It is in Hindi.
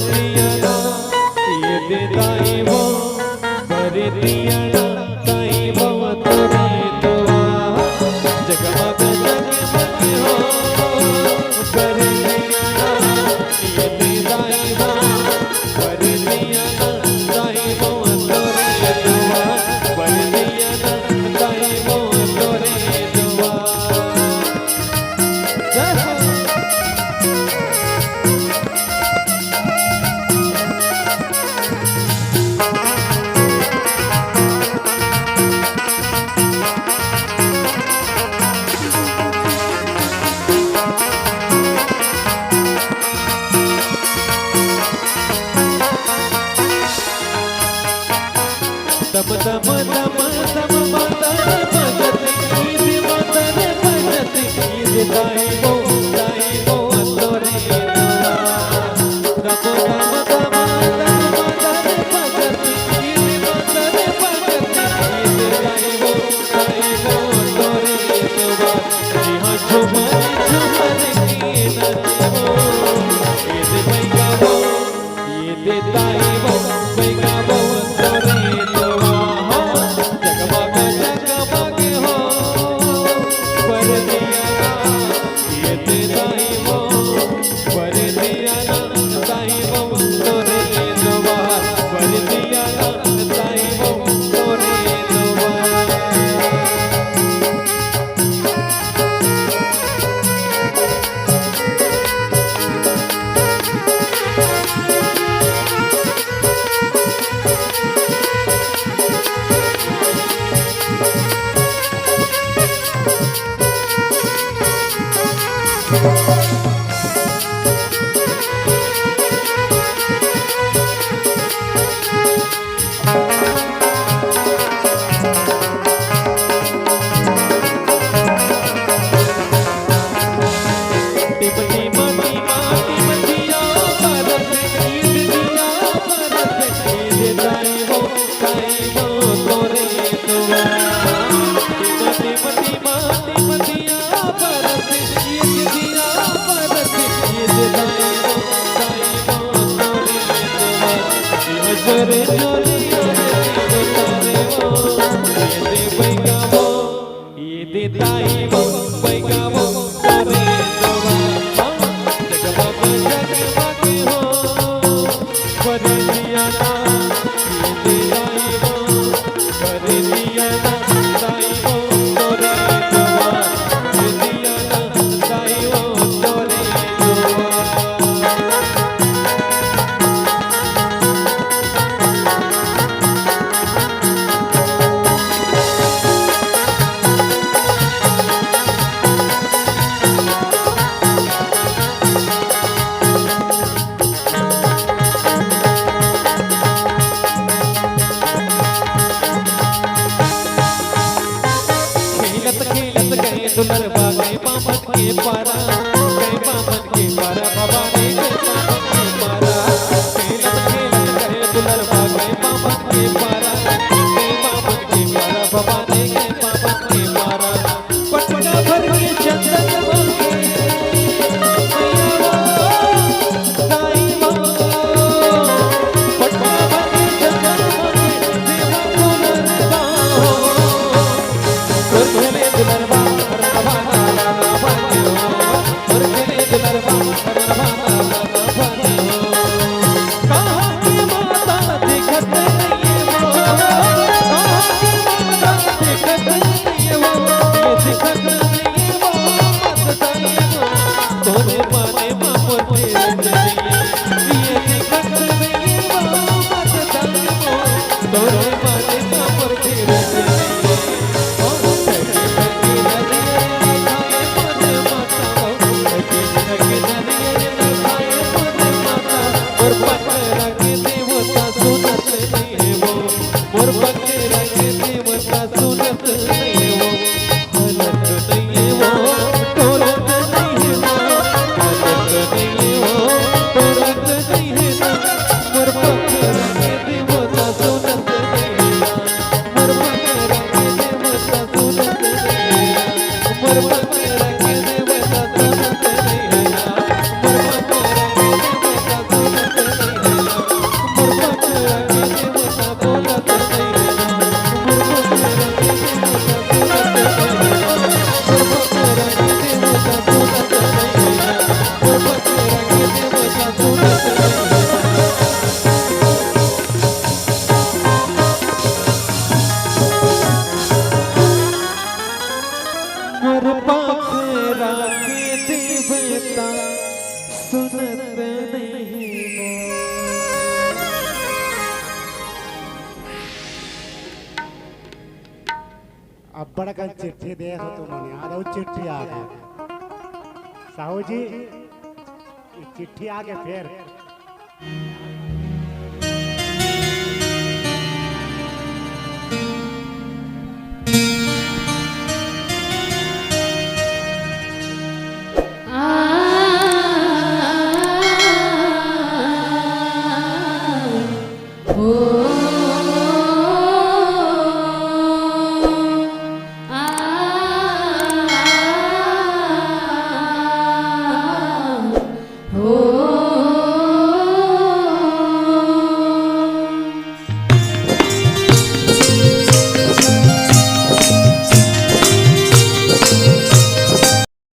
दिया ना ये दे दाई वो बर दिया ना दाई वो तोरे दुआ जगमग जगमग हो बर दिया ना ये दे दाई वो बर दिया ना दाई वो तोरे दुआ बर दिया ना दाई वो तोरे दुआ दम दम दम दम मदन भजत ईद मदन भजत ईद दाई वो तोरे दुआ दम दम दम दम मदन भजत ईद मदन भजत ईद दाई वो तोरे दुआ जी हाँ झूमर झूमर की नदी वो ईद बैगा वो ईद दाई वो बैगा वो तोरे दुआ जोरे जोरे बैगा वो ये दे दाई वो बैगा वो तोरे दुआ जगमग जगमग हो बर दिया ना ये दे दाई वो बर दिया ना दाई वो तोरे दुआ बर दिया ना दाई वो तोरे दुआ दुलर बागे पामन के पारा गए पामन के पारा बाबा ने गए पामन के पारा खेलत खेलत गए दुलर बागे पामन के पारा गए पामन के पारा बाबा ने गए पामन के पारा पटना भर के चंदन मांगे मैया वो दाई वो पटना भर के चंदन मांगे देवा दुलर बा हर पाखरा के देवता सुनत नहीं अब्बड़ का चिट्ठी दे हो तुम याद चिट्ठी आ गई साहू जी चिट्ठी आ गए फिर Oh